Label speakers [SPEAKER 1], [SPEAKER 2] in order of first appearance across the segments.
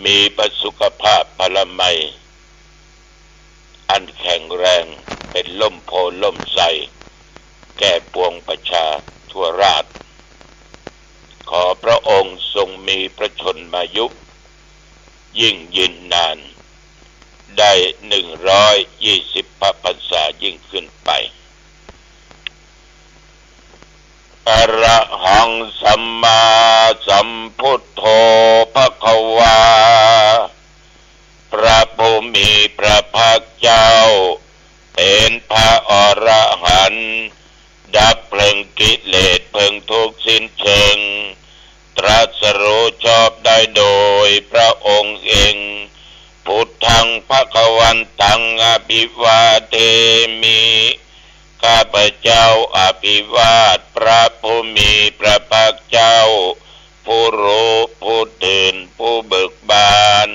[SPEAKER 1] มีประสุขภาพพละไมอันแข็งแรงเป็นล่มโพล่มไทรแก่ปวงประชาทั่วราชขอพระองค์ทรงมีพระชนมายุยิ่งยืนนานได้120 พระพรรษายิ่งขึ้นไปอรหังสัมมาสัมพุทโธภควาพระผู้มีพระภาคเจ้าเป็นพระอรหันต์ดับเพลิงกิเลสเพลิงทุกข์สิ้นเชิงตรัสรู้ชอบได้โดยพระองค์เองพุทธังภควันตังอภิวาเทมิข้าพเจ้าอภิวาทพระผู้มีพระภาคเจ้าผู้รู้ผู้ตื่นผู้เบิกบาน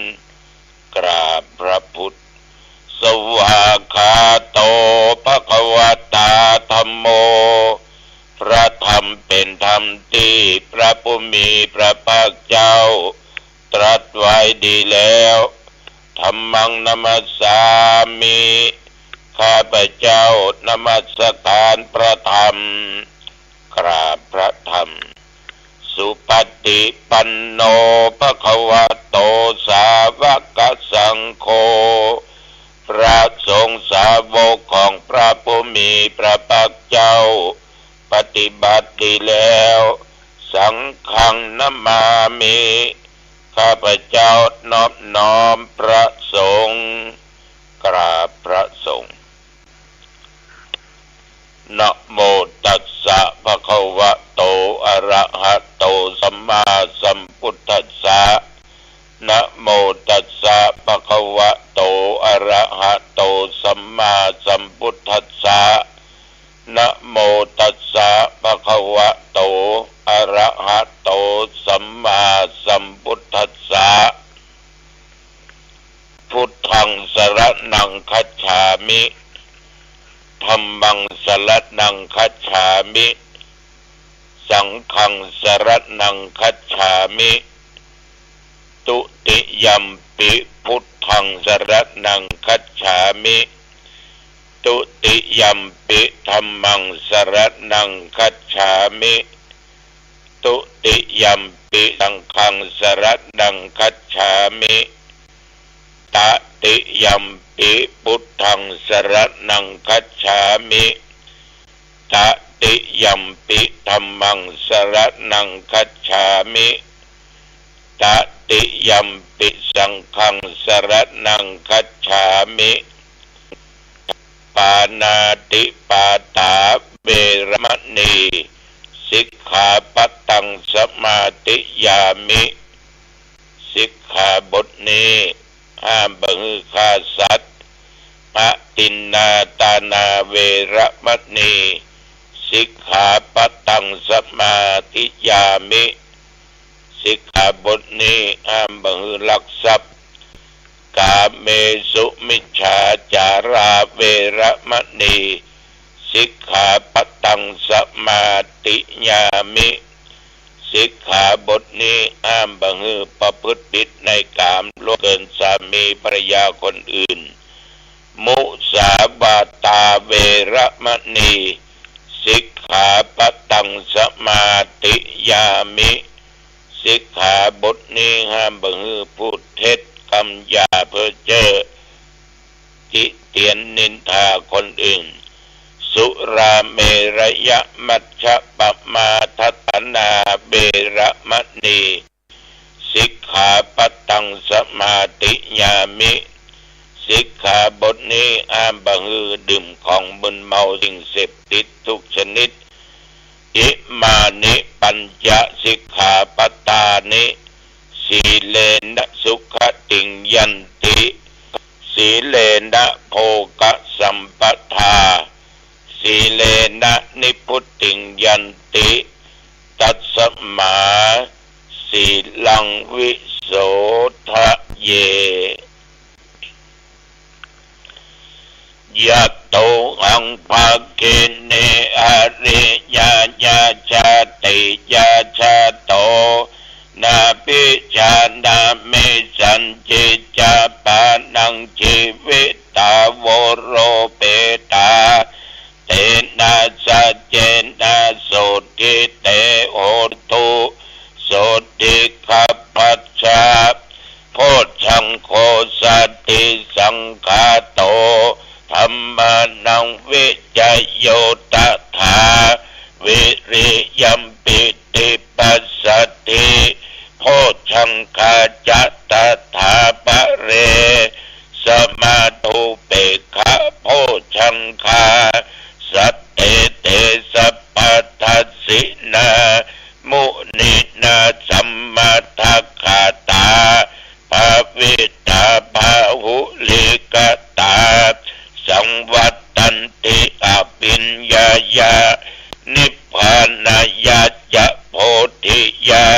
[SPEAKER 1] กราบพระพุทธสวากขาโตภควตาธัมโมพระธรรมเป็นธรรมที่พระผู้มีพระภาคเจ้าตรัสไว้ดีแล้วธัมมังนัมสสามิข้าพเจ้านมัสการพระธรรมกราบพระธรรมสุปฏิปันโนภควโตสาวกสังโฆพระสงฆ์สาวกของพระผู้มีพระภาคเจ้าปฏิบัติดีแล้วสังฆังนามามิข้าพเจ้านอบน้อมพระสงฆ์กราบพระสงฆ์นะโมตัสสะภะคะวะโตอะระหะโตสัมมาสัมพุทธัสสะนะโมตัสสะภะคะวะโตอะระหะโตสัมมาสัมพุทธัสสะนะโมตัสสะภะคะวะโตอะระหะโตสัมมาสัมพุทธัสสะพุทธังสรณังคัจฉามิธัมมังสรณังคัจฉามิสังฆังสรณังคัจฉามิตุติยัมปิพุทธังสรณังคัจฉามิตุติยัมปิธัมมังสรณังคัจฉามิตุติยัมปิสังฆังสรณังคัจฉามิตติยัมปิพุทธังสรณังคัจฉามิตติยัมปิธัมมังสรณังคัจฉามิตติยัมปิสังฆังสรณังคัจฉามิปานาติปาตาเวรมณีสิกขาปัตตังสมาธิยามิสิกขาบทนี้ห้ามบังฆ่าสัตว์อตินนาตานาเวรมณีสิกขาปัตตังสมาธิยามิสิกขาบทนี้ห้ามบังลักทรัพย์กาเมสุมิจฉาจาราเวรมณีสิกขาปัตตังสมาธิยามิสิกขาบทนี้ห้ามบังประพฤติผิดในกามล่วงเกินสามีภรรยาคนอื่นมุสาวาตาเวรมณีสิกขาปัตตังสมาธิยามิสิกขาบทนี้ห้ามบังพูดเท็จคำหยาเพ้อเจ้อติเตียนนินทาคนอื่นสุราเมรยมัชฌปมาทัฏฐานาเวรมณีสิกขาปัตตังสมาธิยามิสิกขาบทนี้ห้ามบังดื่มของมึนเมาสิ่งเสพติดทุกชนิดอิมานิปัญจสิกขาปัตตานิสีเลนะสุขติงยันติสีเลนะโภคสัมปทาสีเลนะนิพุตติงยันติตัสสมาสีลังวิโสทะเยยะโตอังภาเกเนอริยญาชาติยาชาโตนาปิชานาเม สันจิจาปานังชีวิตาวโรเปตาเตนะสัจเจนะโสติเตโหตุโสติขัพพัสสะโพชังโคสัตติสังฆาโตธัมมานังวิจโยตถาวิริยัมปิติปัสสติโพชังคาจัตตถาปะเรสมาธุเปกขะโพชังคาสัตเตเตสัพพทัสสินามุนินาสัมมาทัคขาตาภาวิตาภาหุลิกตาสังวัตตันติอภิญญายานิพพานายาจะโพธิยา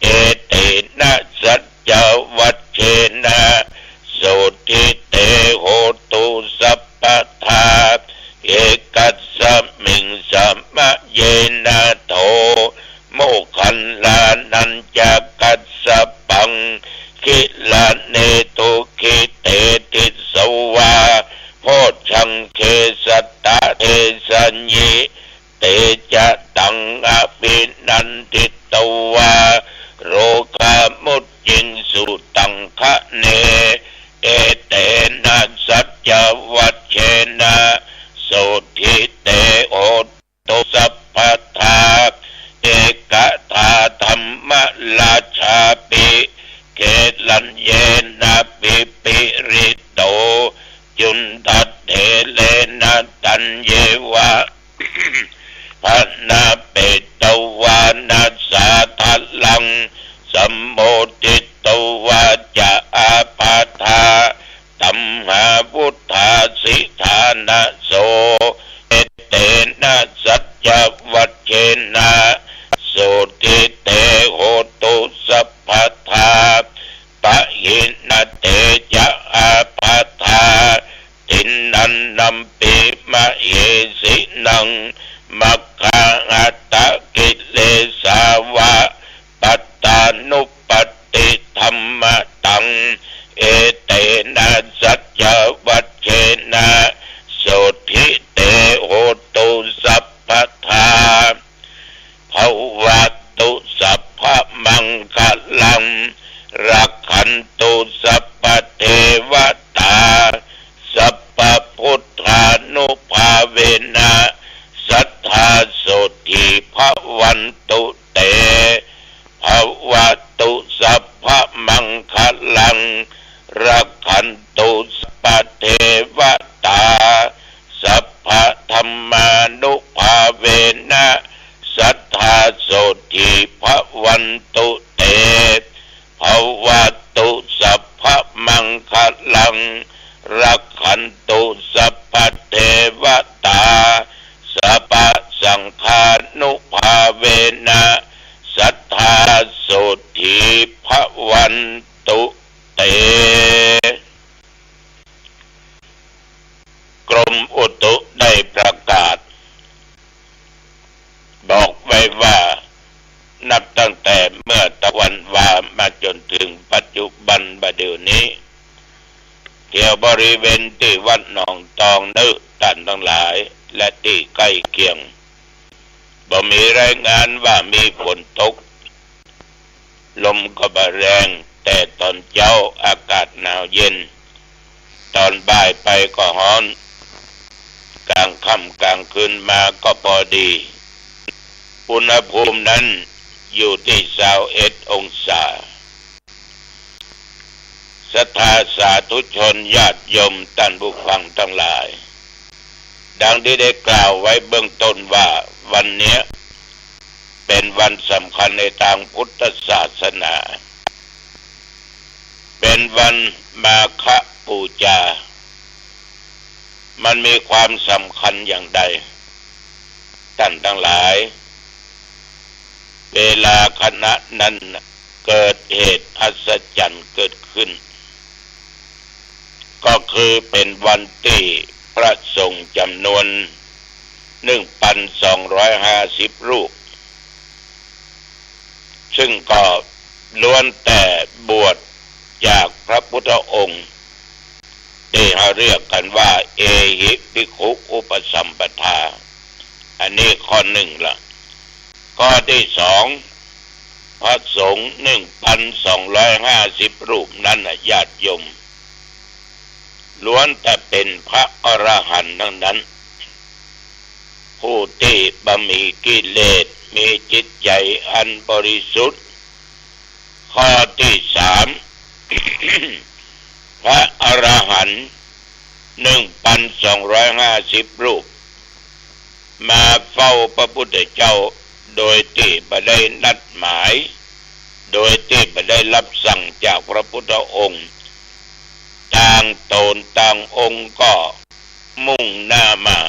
[SPEAKER 1] เอเตนะสัจจวัชเชนะโสทิเตโหตุสัพพทาเอกัสสมิงสัมมะเยนะโทโมคันลานันจะกัสสปังคิลาเนตุคิเตติสวาโพชังเคสัตตะเทสัญญิเตจะตังอภินันติตวาโรคามุจจินสุตังคะเนเอเตนะสัจจวัชเชนะโสทิเตโอตุสัพพทาเอกทาธัมมราชาปิเกลัญเยนะปิปิริโตจุนทัตเถเลนะตัญเยวะพนาเปตวานัสสะทัลลังสัมโมทิตวาจะอาปาทาตัมหาพุทธาสิทานะโสเอเตนะสัจจวัชเชนะโสติเตโหตุสัพพทาปะหินะเตจะอาปาทาตินันนัมปิมะเยสินังมัคคะอัตตกิเลสาวะปัตตานุปติธัมมะตังเอเตนะสัจจวัชเชนะโสทิเตโหตุสัพพทาภวัตุสัพพมังคลังรักขันตุสัพพเทวตาสัพพพุทธานุภาเวนะสัทธาโสติภวันตุเตภวัตุสัพพมังคลังรักขันตุสัพพเทวตาสัพพธัมมานุภาเวนะสัทธาโสติภวันตุเตภวัตุสัพพมังคลังรักขันตุสัพพเทวตาสัพพสังฆานุภาเวนะสัทธาโสติภวันตุเตกรมอุตุได้ประกาศบอกไว้ว่านับตั้งแต่เมื่อตะวันวามาจนถึงปัจจุบันบัดเดี๋ยวนี้แถวบริเวณที่วัดหนองตองนึกท่านทั้งหลายและที่ใกล้เคียงบ่มีรายงานว่ามีฝนตกลมก็บ่แรงแต่ตอนเช้าอากาศหนาวเย็นตอนบ่ายไปก็ร้อนกลางค่ำกลางคืนมาก็พอดีอุณหภูมินั้นอยู่ที่21 องศาศรัทธาสาธุชนญาติโยมท่านผู้ฟังทั้งหลายดังที่ได้กล่าวไว้เบื้องต้นว่าวันนี้เป็นวันสำคัญในทางพุทธศาสนาเป็นวันมาฆบูชามันมีความสำคัญอย่างใดท่านทั้งหลายเวลาขณะนั้นเกิดเหตุอัศจรรย์เกิดขึ้นก็คือเป็นวันที่พระสงฆ์จำนวน 1,250 รูปซึ่งก็ล้วนแต่บวช เรียกกันว่าเอหิภิกขุอุปสัมปทาอันนี้ข้อหนึ่งละข้อที่สองพระสงฆ์1,250 รูปนั้นญาติโยมล้วนแต่เป็นพระอรหันต์ทั้งนั้นผู้ที่บำมีกิเลสมีจิตใจอันบริสุทธิ์ข้อที่สาม พระอรหันต์1,250 รูปมาเฝ้าพระพุทธเจ้าโดยที่ไม่ได้นัดหมายโดยที่ไม่ได้รับสั่งจากพระพุทธองค์ต่างตนต่างองค์ก็มุ่งหน้ามา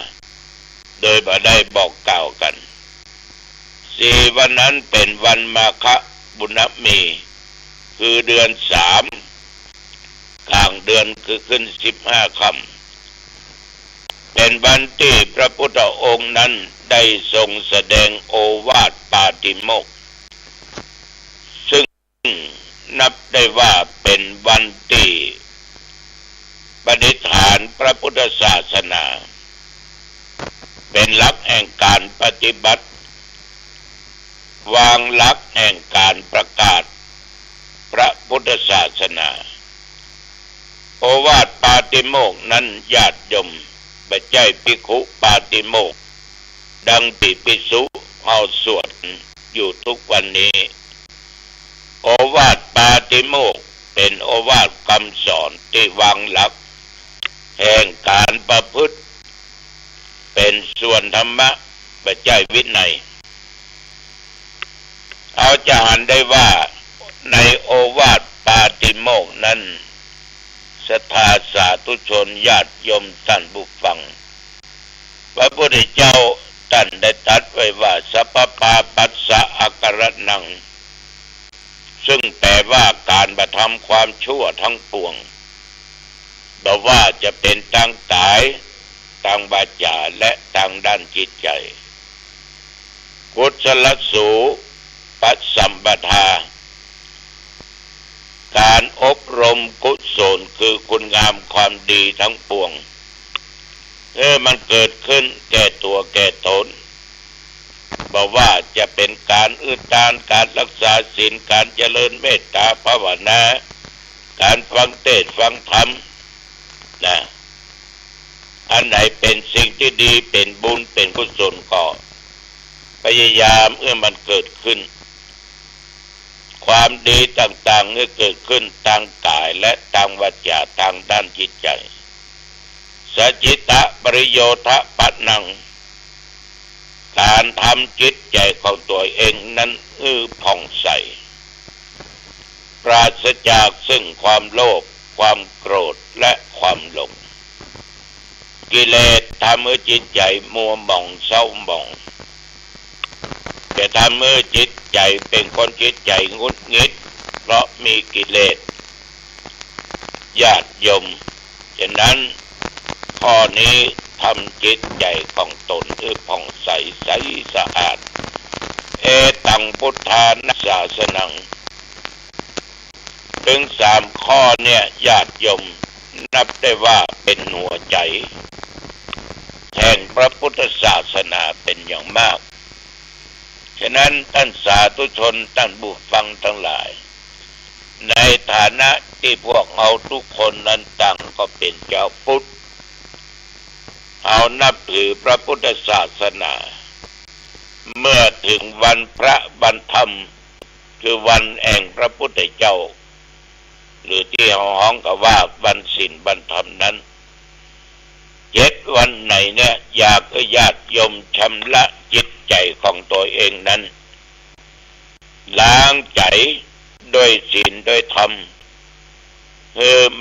[SPEAKER 1] โดยไม่ได้บอกกล่าวกัน4 วันนั้นเป็นวันมาฆบุญมีคือเดือน3กลางเดือนคือขึ้น15 ค่ำเป็นวันที่พระพุทธองค์นั้นได้ทรงแสดงโอวาทปาติโมกข์ซึ่งนับได้ว่าเป็นวันที่ประดิษฐานพระพุทธศาสนาเป็นหลักแห่งการปฏิบัติวางหลักแห่งการประกาศพระพุทธศาสนาโอวาทปาติโมกข์นั้นญาติโยมไม่ใช่ภิกขุปาติโมกข์ดังที่ภิกษุเอาสวดอยู่ทุกวันนี้โอวาทปาติโมกข์เป็นโอวาทคำสอนที่วางหลักแห่งการประพฤติเป็นส่วนธรรมะไม่ใช่วินัยเอาจะหันได้ว่าในโอวาทปาติโมกข์นั้นศรัทธาสาธุชนญาติโยมท่านผู้ฟังพระพุทธเจ้าท่านได้ตรัสไว้ว่าสัพพปาปัสสะอาการนังซึ่งแปลว่าการกระทำความชั่วทั้งปวงบ่ว่าจะเป็นทางกายทางวาจาและทางด้านจิตใจกุศลสูปัสสัมปทาการอบรมกุศลคือคุณงามความดีทั้งปวงมันเกิดขึ้นแก่ตัวแก่ตนบอกว่าจะเป็นการอุทานการรักษาศีลการเจริญเมตตาภาวนาการฟังเทศน์ฟังธรรมนะอันไหนเป็นสิ่งที่ดีเป็นบุญเป็นกุศลก็พยายามมันเกิดขึ้นความดีต่างๆเกิดขึ้นทางกายและทางวาจาทางด้านจิตใจสัจจิตะปริโยทะปัสนังการทำจิตใจของตัวเองนั้นผ่องใสปราศจากซึ่งความโลภความโกรธและความหลงกิเลสทำให้จิตใจมัวหม่องเศร้าหม่องจะทำให้จิตใจเป็นคนจิตใจงุดงิดเพราะมีกิเลสญาติโยมฉะนั้นข้อนี้ทำจิตใจของตนผ่องใสใสสะอาดเอตังพุทธานัสสาสนังถึง3 ข้อเนี่ยญาติโยมนับได้ว่าเป็นหัวใจแห่งพระพุทธศาสนาเป็นอย่างมากฉะนั้นท่านสาธุชนท่านผู้ฟังทั้งหลายในฐานะที่พวกเราทุกคนนั้นต่างก็เป็นเจ้าพุทธเอานับถือพระพุทธศาสนาเมื่อถึงวันพระบรรธรรมคือวันแห่งพระพุทธเจ้าหรือที่ห้องกับว่าวันศีลบรรธรรมนั้น7 วันไหนเนี่ยอยากญาติโยมชำระจิตใจของตัวเองนั้นล้างใจด้วยศีลด้วยธรรม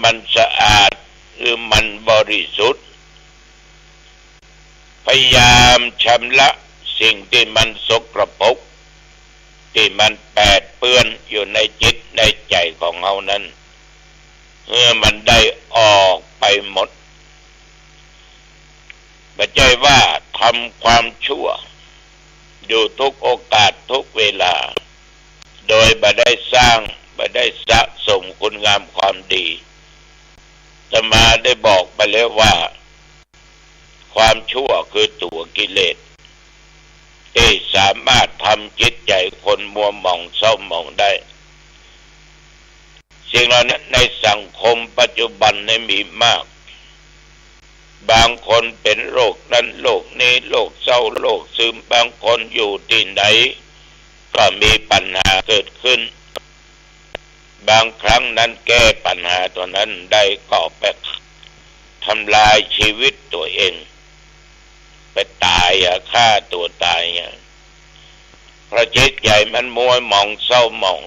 [SPEAKER 1] มันสะอาดมันบริสุทธิ์พยายามชำระสิ่งที่มันสกปรกที่มันแปดเปื้อนอยู่ในจิตในใจของเรานั้นมันได้ออกไปหมดไม่ใช่ว่าทำความชั่วอยู่ทุกโอกาสทุกเวลาโดยไม่ได้สร้างไม่ได้สะสมคุณงามความดี อาตมาได้บอกไปแล้วว่าความชั่วคือตัวกิเลสที่สามารถทำจิตใจคนมัวหมองเศร้าหมองได้สิ่งเหล่านั้นในสังคมปัจจุบันนี้มีมากบางคนเป็นโรคนั้นโรคนี้โรคเศร้าโรคซึมบางคนอยู่ที่ไหนก็มีปัญหาเกิดขึ้นบางครั้งนั้นแก้ปัญหาตัวนั้นได้ก็ไปทำลายชีวิตตัวเองไปตายฆ่าตัวตายเพราะจิตใจมันมัวหมองเศร้าหมอง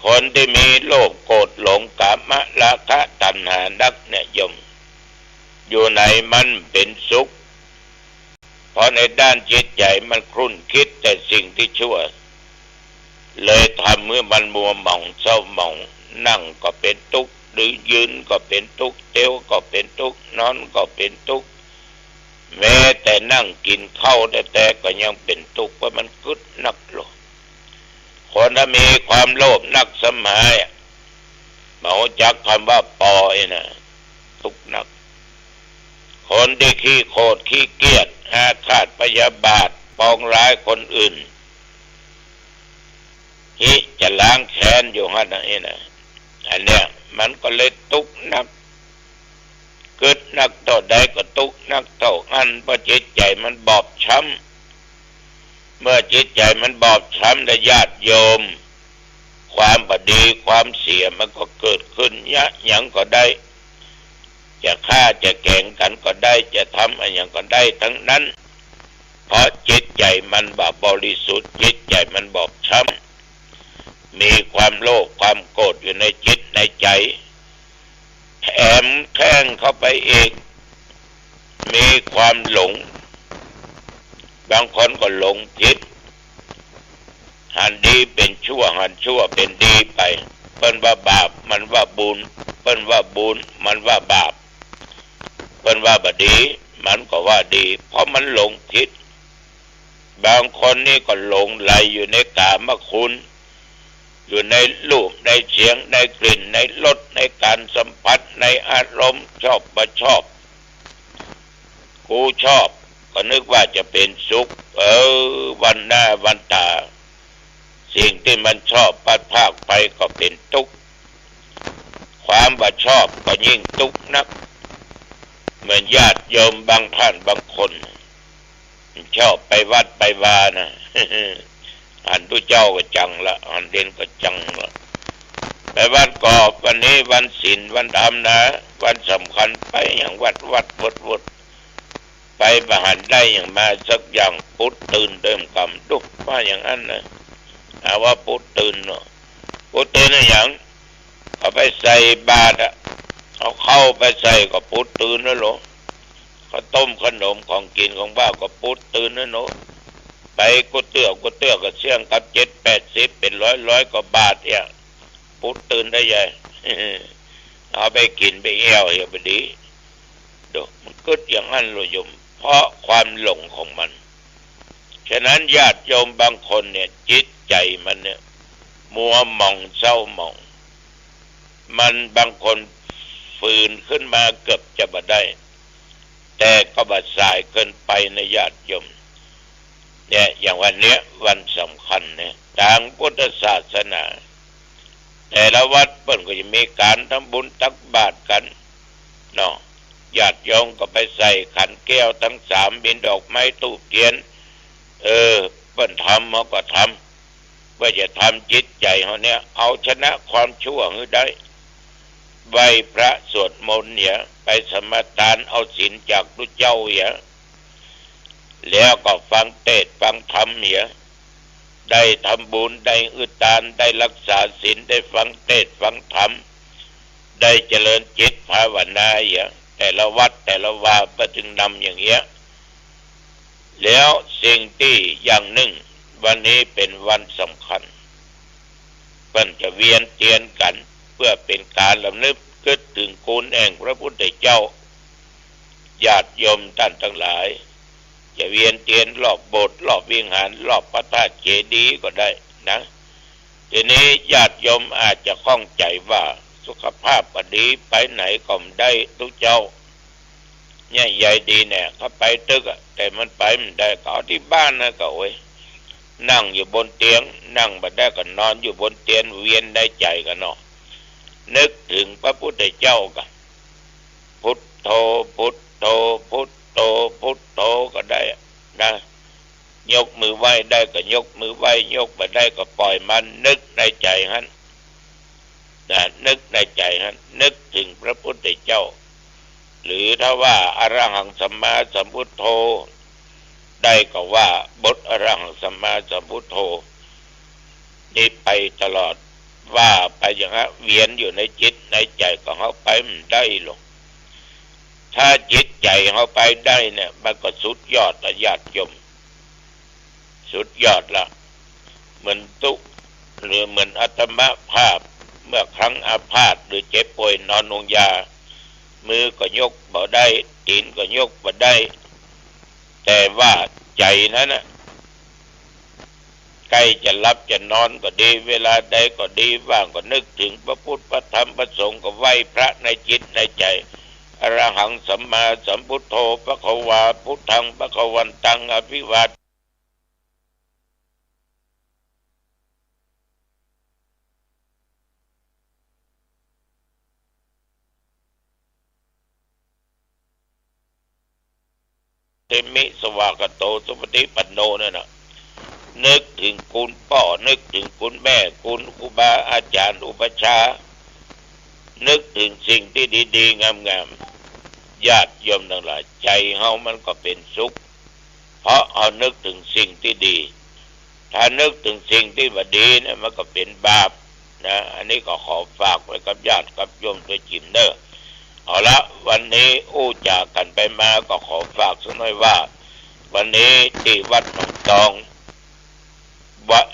[SPEAKER 1] คนที่มีโลภโกรธหลงกามราคะตัณหานักนิยมอยู่ไหนมันเป็นสุขเพราะในด้านจิตใจมันครุ่นคิดแต่สิ่งที่ชั่วเลยทำเมื่อมันมัวหมองเศร้าหมองนั่งก็เป็นทุกข์หรือยืนก็เป็นทุกข์เตี้ยวก็เป็นทุกข์นอนก็เป็นทุกข์แม้แต่นั่งกินข้าวแต่ก็ยังเป็นทุกข์เพราะมันกึดนักโลภคนที่มีความโลภนักสมัยมาจักคำว่าปอยนะทุกข์นักคนที่ขี้โกรธขี้เกียจอาฆาตพยาบาทปองร้ายคนอื่นที่จะล้างแค้นอยู่หั่นนี่นะอันเนี้ยมันก็เลยทุกข์นักเกิดนักเท่าใดก็ทุกข์นักเท่านั้นเพราะจิตใจมันบอบช้ำเมื่อจิตใจมันบอบช้ำและญาติโยมความบดีความเสียมันก็เกิดขึ้นยะหยังก็ได้จะฆ่าจะแกล้งกันก็ได้จะทำอะไรอย่างก็ได้ทั้งนั้นเพราะจิตใจมันบริสุทธิ์จิตใจมันบอบช้ำมีความโลภความโกรธอยู่ในจิตในใจแถมแท่งเข้าไปอีกมีความหลงบางคนก็หลงผิดหันดีเป็นชั่วหันชั่วเป็นดีไปเปิ้นว่าบาปมันว่าบุญเปิ้นว่าบุญมันว่าบาปเปิ้นว่าบดีมันก็ว่าดีเพราะมันหลงผิดบางคนนี่ก็หลงไหลอยู่ในกามคุณอยู่ในรูปในเสียงในกลิ่นในรสในการสัมผัสในอารมณ์ชอบบ่ชอบกูชอบก็นึกว่าจะเป็นสุขวันหน้าวันตาสิ่งที่มันชอบพัดพากไปก็เป็นทุกข์ความบ่ชอบก็ยิ่งทุกข์นักเหมือนญาติโยมบางท่านบางคนชอบไปวัดไปวานะอันทุเจ้าก็จังละอันเด่นก็จังละไปวัดกอบวันนี้วันศีลวันธรรมนะวันสำคัญไปอย่างวัดวดไปประหารได้อย่างมาสักอย่างพุทธตื่นเดิมกำดุว่าอย่างนั้นนะเอาว่าพุทธตื่นเนาะพุทธตื่นอย่างเอาไปใส่บาตรเอาเข้าไปใส่ก็พุทธตื่นแล้วหรอข้าวต้มขนมของกินของบ้าก็พุทธตื่นแล้วเนาะไปกุเตื้อก็เสี่ยงกับ7-80เป็นร้อยกว่าบาทเนี่ยพุทธตื่นได้ใหญ่เอาไปกินไปแอวเหี่ยวไปดีดูมันกึดอย่างนั้นเลยโยมเพราะความหลงของมันฉะนั้นญาติโยมบางคนเนี่ยจิตใจมันเนี่ยมัวหมองเศร้าหมองมันบางคนฝืนขึ้นมาเกือบจะบ่ได้แต่ก็บ่สายเกินไปในญาติโยมเนี่ยอย่างวันเนี้ยวันสำคัญเนี่ยทางพุทธศาสนาแต่ละวัดเพิ่นก็จะมีการทำบุญตักบาตรกันเนาะญาติโยมก็ไปใส่ขันแก้วทั้ง3บิณฑบาตไม้ธูปเทียนเพิ่นทำเขาก็ทำเพื่อจะทำจิตใจเขาเนี่ยเอาชนะความชั่วให้ได้ไหว้พระสวดมนต์เนี่ยไปสมาทานเอาศีลจากพระเจ้าเนี่ยแล้วก็ฟังเทศน์ฟังธรรมเนี่ยได้ทำบุญได้อุทานได้รักษาศีลได้ฟังเทศน์ฟังธรรมได้เจริญจิตภาวนาเนี่ยแต่ละวัดแต่ละวาก็จึงนำอย่างเงี้ยแล้วสิ่งที่อย่างหนึ่งวันนี้เป็นวันสำคัญเพิ่นจะเวียนเทียนกันเพื่อเป็นการรำลึกคิดถึงคุณแห่งพระพุทธเจ้าญาติโยมท่านทั้งหลายจะเวียนเทียนรอบโบสถ์รอบวิหารรอบพระธาตุเจดีย์ก็ได้นะทีนี้ญาติโยมอาจจะข้องใจว่า สุขภาพก็ดีไปไหนก็ไม่ได้ทุกเจ้าเนี่ยใหญ่ดีเนี่ยเขาไปตึกแต่มันไปมันได้ก็ที่บ้านนะก็โอ้ยนั่งอยู่บนเตียงนั่งบัดได้ก็นอนอยู่บนเตียงเวียนได้ใจกันเนาะนึกถึงพระพุทธเจ้ากันพุทโธพุทโธพุทโธพุทโธก็ได้นะยกมือไหว้ได้ก็ยกมือไหว้ยกบัดได้ก็ปล่อยมันนึกในใจฮั่นนะนึกในใจฮั่นนึกถึงพระพุทธเจ้าหรือถ้าว่าอรหังสัมมาสัมพุทโธได้ก็ว่าบทอรหังสัมมาสัมพุทโธนี่ไปตลอดว่าไปอย่างนั้นเวียนอยู่ในจิตในใจก็เขาไปมันได้หรอกถ้าจิตใจเขาไปได้เนี่ยมันก็สุดยอดละญาติโยมสุดยอดละเหมือนตุหรือเหมือนอาตมาภาพเมื่อครั้งอาพาธหรือเจ็บป่วยนอนลงยามือก็ยกบ่ได้ตีนก็ยกบ่ได้แต่ว่าใจนั้นนะใกล้จะหลับจะนอนก็ดีเวลาใดก็ดีว่างก็นึกถึงพระพุทธพระธรรมพระสงฆ์ก็ไหว้พระในจิตในใจอรหังสัมมาสัมพุทโธพระควาพุทธังพระควันตังอภิวาเตมิสวากโตสุปฏิปันโนนั่นน่ะนึกถึงคุณพ่อนึกถึงคุณแม่คุณครูบาอาจารย์อุปชานึกถึงสิ่งที่ดีๆงามๆญาติโยมทั้งหลายใจเฮามันก็เป็นสุขเพราะเอานึกถึงสิ่งที่ดีถ้านึกถึงสิ่งที่ไม่ดีเนี่ยมันก็เป็นบาปนะอันนี้ก็ขอฝากไว้กับญาติกับโยมตัวจิมเด้อเอาละวันนี้อู้จากกันไปมาก็ขอฝากสักหน่อยว่าวันนี้ที่วัดหนองตอง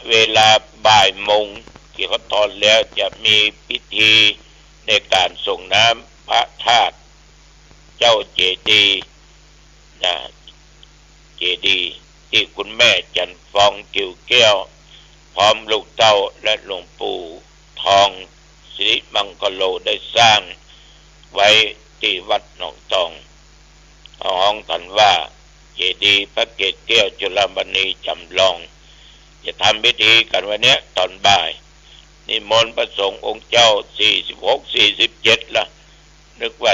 [SPEAKER 1] เวลาบ่ายโมงที่เขาตอนแล้วจะมีพิธีในการส่งน้ำพระธาตุเจ้าเจดีย์นะเจดีย์ที่คุณแม่จันฟองกิ่วแก้วพร้อมลูกเต้าและหลวงปู่ทองสิริมังคโลได้สร้างไว้ที่วัดหนองตองเอาห้องกันว่าเจดีย์พระเกศแก้วจุฬามณีจำลองจะทำพิธีกันวันนี้ตอนบ่ายนิมนต์พระสงฆ์องค์เจ้า46-47ละนึกว่า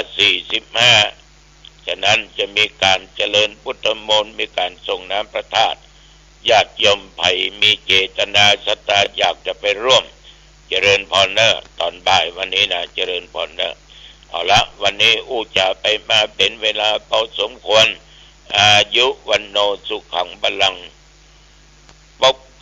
[SPEAKER 1] 45ฉะนั้นจะมีการเจริญพุทธมนต์มีการส่งน้ำพระธาตุญาติโยมไผ่มีเจตนาศรัทธาอยากจะไปร่วมเจริญพรเนอตอนบ่ายวันนี้นะเจริญพรเนอเอาละวันนี้อู้จะไปมาเป็นเวลาพอสมควรอายุวันโนสุขังบาลังก์